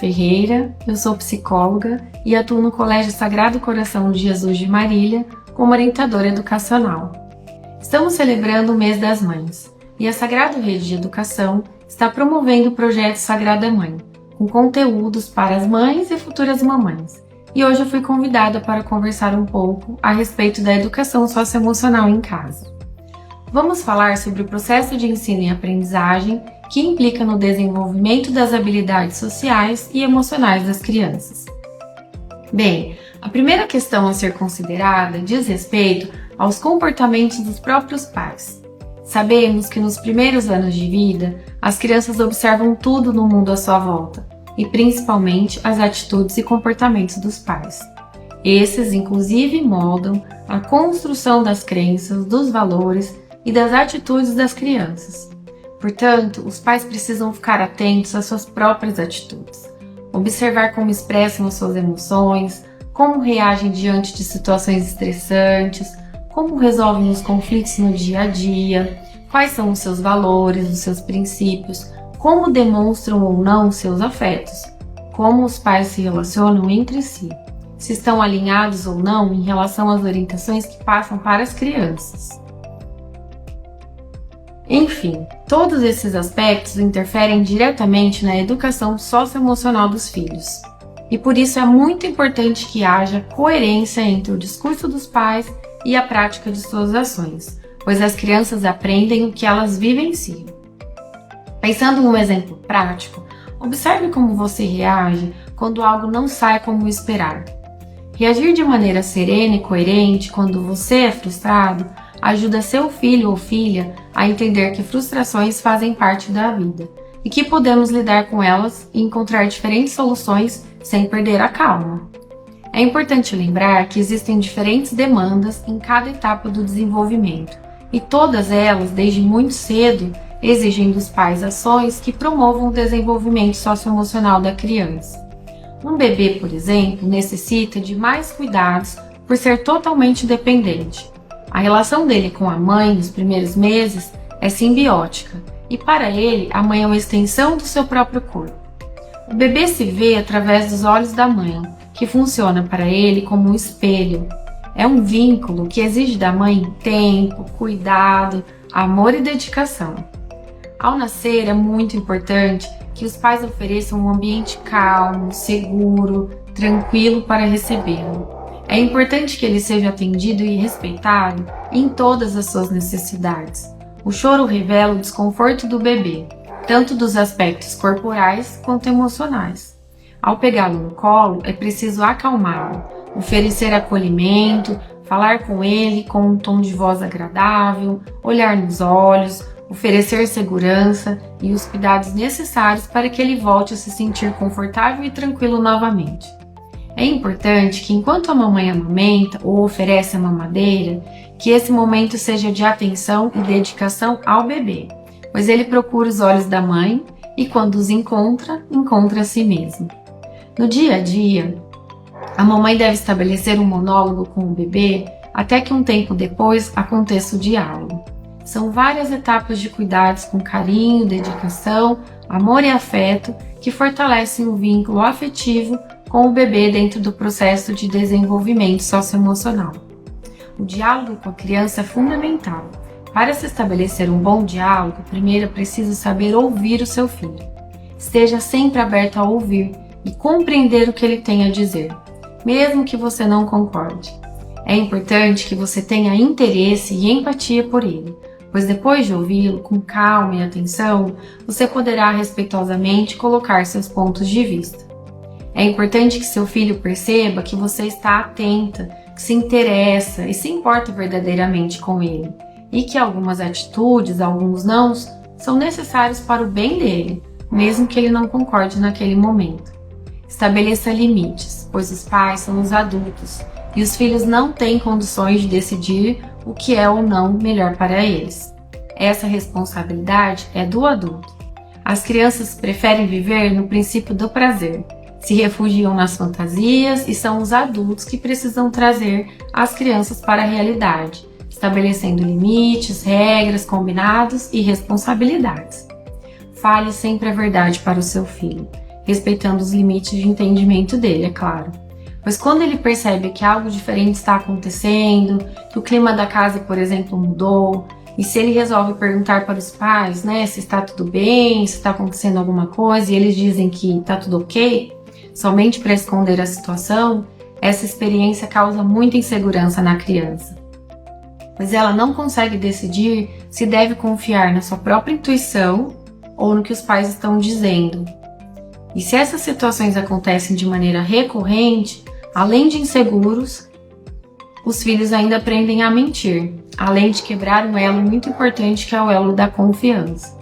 Ferreira, eu sou psicóloga e atuo no Colégio Sagrado Coração de Jesus de Marília como orientadora educacional. Estamos celebrando o Mês das Mães e a Sagrado Rede de Educação está promovendo o projeto Sagrada Mãe, com conteúdos para as mães e futuras mamães. E hoje eu fui convidada para conversar um pouco a respeito da educação socioemocional em casa. Vamos falar sobre o processo de ensino e aprendizagem que implica no desenvolvimento das habilidades sociais e emocionais das crianças. Bem, a primeira questão a ser considerada diz respeito aos comportamentos dos próprios pais. Sabemos que nos primeiros anos de vida, as crianças observam tudo no mundo à sua volta, e principalmente as atitudes e comportamentos dos pais. Esses, inclusive, moldam a construção das crenças, dos valores e das atitudes das crianças. Portanto, os pais precisam ficar atentos às suas próprias atitudes, observar como expressam as suas emoções, como reagem diante de situações estressantes, como resolvem os conflitos no dia a dia, quais são os seus valores, os seus princípios, como demonstram ou não seus afetos, como os pais se relacionam entre si, se estão alinhados ou não em relação às orientações que passam para as crianças. Enfim, todos esses aspectos interferem diretamente na educação socioemocional dos filhos. E por isso é muito importante que haja coerência entre o discurso dos pais e a prática de suas ações, pois as crianças aprendem o que elas vivenciam. Pensando num exemplo prático, observe como você reage quando algo não sai como esperar. Reagir de maneira serena e coerente quando você é frustrado ajuda seu filho ou filha a entender que frustrações fazem parte da vida e que podemos lidar com elas e encontrar diferentes soluções sem perder a calma. É importante lembrar que existem diferentes demandas em cada etapa do desenvolvimento e todas elas, desde muito cedo, exigem dos pais ações que promovam o desenvolvimento socioemocional da criança. Um bebê, por exemplo, necessita de mais cuidados por ser totalmente dependente. A relação dele com a mãe nos primeiros meses é simbiótica e para ele a mãe é uma extensão do seu próprio corpo. O bebê se vê através dos olhos da mãe, que funciona para ele como um espelho. É um vínculo que exige da mãe tempo, cuidado, amor e dedicação. Ao nascer é muito importante que os pais ofereçam um ambiente calmo, seguro, tranquilo para recebê-lo. É importante que ele seja atendido e respeitado em todas as suas necessidades. O choro revela o desconforto do bebê, tanto dos aspectos corporais quanto emocionais. Ao pegá-lo no colo, é preciso acalmá-lo, oferecer acolhimento, falar com ele com um tom de voz agradável, olhar nos olhos, oferecer segurança e os cuidados necessários para que ele volte a se sentir confortável e tranquilo novamente. É importante que enquanto a mamãe amamenta ou oferece a mamadeira, que esse momento seja de atenção e dedicação ao bebê, pois ele procura os olhos da mãe e quando os encontra, encontra a si mesmo. No dia a dia, a mamãe deve estabelecer um monólogo com o bebê até que um tempo depois aconteça o diálogo. São várias etapas de cuidados com carinho, dedicação, amor e afeto que fortalecem o vínculo afetivo com o bebê dentro do processo de desenvolvimento socioemocional. O diálogo com a criança é fundamental. Para se estabelecer um bom diálogo, primeiro é preciso saber ouvir o seu filho. Esteja sempre aberto a ouvir e compreender o que ele tem a dizer, mesmo que você não concorde. É importante que você tenha interesse e empatia por ele, pois depois de ouvi-lo com calma e atenção, você poderá respeitosamente colocar seus pontos de vista. É importante que seu filho perceba que você está atenta, que se interessa e se importa verdadeiramente com ele, e que algumas atitudes, alguns nãos, são necessários para o bem dele, mesmo que ele não concorde naquele momento. Estabeleça limites, pois os pais são os adultos e os filhos não têm condições de decidir o que é ou não melhor para eles. Essa responsabilidade é do adulto. As crianças preferem viver no princípio do prazer, se refugiam nas fantasias e são os adultos que precisam trazer as crianças para a realidade, estabelecendo limites, regras, combinados e responsabilidades. Fale sempre a verdade para o seu filho. respeitando os limites de entendimento dele, é claro. Pois quando ele percebe que algo diferente está acontecendo, que o clima da casa, por exemplo, mudou, e se ele resolve perguntar para os pais, né, se está tudo bem, se está acontecendo alguma coisa, e eles dizem que está tudo ok, somente para esconder a situação, essa experiência causa muita insegurança na criança. Pois ela não consegue decidir se deve confiar na sua própria intuição ou no que os pais estão dizendo. E se essas situações acontecem de maneira recorrente, além de inseguros, os filhos ainda aprendem a mentir, além de quebrar um elo muito importante que é o elo da confiança.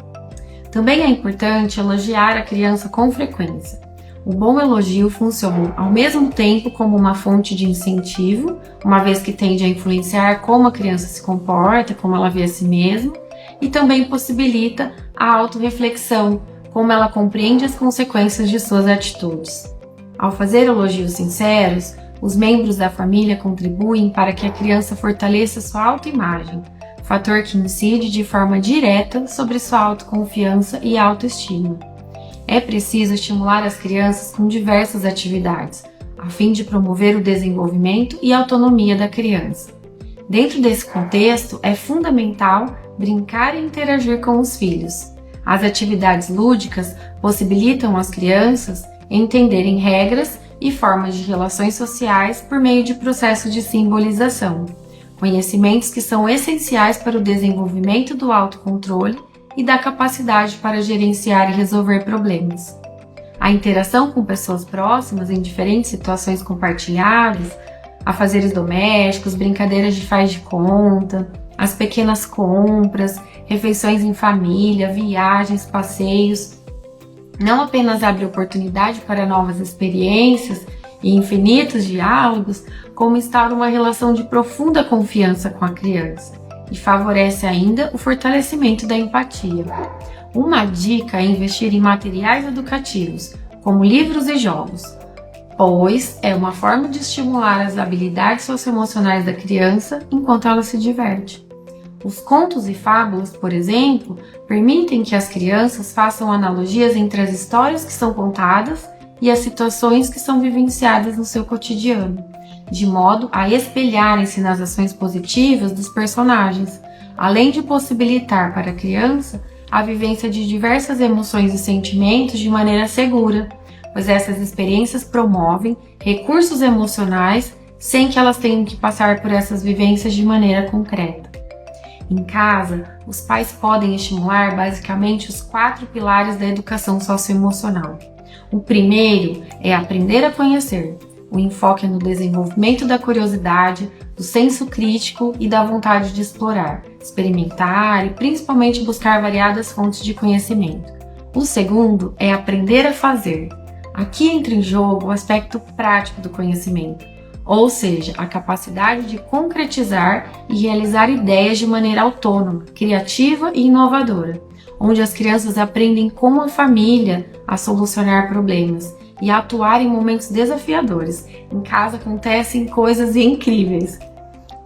Também é importante elogiar a criança com frequência. O bom elogio funciona ao mesmo tempo como uma fonte de incentivo, uma vez que tende a influenciar como a criança se comporta, como ela vê a si mesma, e também possibilita a autorreflexão, como ela compreende as consequências de suas atitudes. Ao fazer elogios sinceros, os membros da família contribuem para que a criança fortaleça sua autoimagem, fator que incide de forma direta sobre sua autoconfiança e autoestima. É preciso estimular as crianças com diversas atividades, a fim de promover o desenvolvimento e autonomia da criança. Dentro desse contexto, é fundamental brincar e interagir com os filhos. As atividades lúdicas possibilitam às crianças entenderem regras e formas de relações sociais por meio de processos de simbolização, conhecimentos que são essenciais para o desenvolvimento do autocontrole e da capacidade para gerenciar e resolver problemas. A interação com pessoas próximas em diferentes situações compartilhadas, afazeres domésticos, brincadeiras de faz de conta, as pequenas compras, refeições em família, viagens, passeios, não apenas abre oportunidade para novas experiências e infinitos diálogos, como instaura uma relação de profunda confiança com a criança e favorece ainda o fortalecimento da empatia. Uma dica é investir em materiais educativos, como livros e jogos, pois é uma forma de estimular as habilidades socioemocionais da criança enquanto ela se diverte. Os contos e fábulas, por exemplo, permitem que as crianças façam analogias entre as histórias que são contadas e as situações que são vivenciadas no seu cotidiano, de modo a espelharem-se nas ações positivas dos personagens, além de possibilitar para a criança a vivência de diversas emoções e sentimentos de maneira segura, pois essas experiências promovem recursos emocionais sem que elas tenham que passar por essas vivências de maneira concreta. Em casa, os pais podem estimular basicamente os 4 pilares da educação socioemocional. O primeiro é aprender a conhecer. O enfoque é no desenvolvimento da curiosidade, do senso crítico e da vontade de explorar, experimentar e principalmente buscar variadas fontes de conhecimento. O segundo é aprender a fazer. Aqui entra em jogo o aspecto prático do conhecimento, ou seja, a capacidade de concretizar e realizar ideias de maneira autônoma, criativa e inovadora, onde as crianças aprendem com a família a solucionar problemas e a atuar em momentos desafiadores. Em casa acontecem coisas incríveis.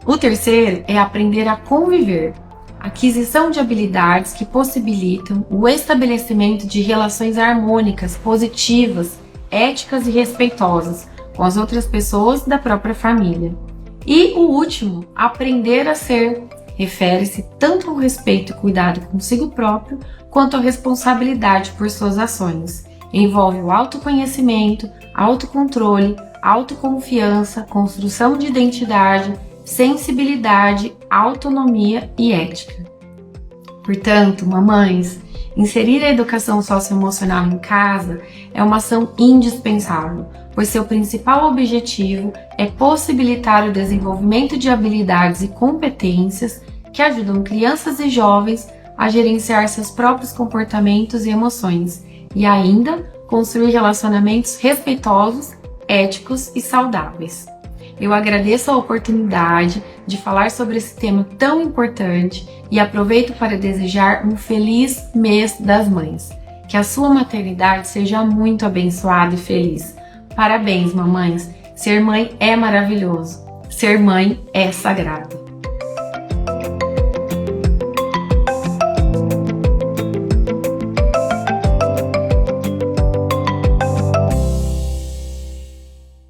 O terceiro é aprender a conviver, aquisição de habilidades que possibilitam o estabelecimento de relações harmônicas, positivas, éticas e respeitosas com as outras pessoas da própria família. E o último, aprender a ser, refere-se tanto ao respeito e cuidado consigo próprio, quanto à responsabilidade por suas ações. Envolve o autoconhecimento, autocontrole, autoconfiança, construção de identidade, sensibilidade, autonomia e ética. Portanto, mamães, inserir a educação socioemocional em casa é uma ação indispensável, pois seu principal objetivo é possibilitar o desenvolvimento de habilidades e competências que ajudam crianças e jovens a gerenciar seus próprios comportamentos e emoções e ainda construir relacionamentos respeitosos, éticos e saudáveis. Eu agradeço a oportunidade de falar sobre esse tema tão importante e aproveito para desejar um feliz mês das mães. Que a sua maternidade seja muito abençoada e feliz. Parabéns, mamães! Ser mãe é maravilhoso. Ser mãe é sagrado.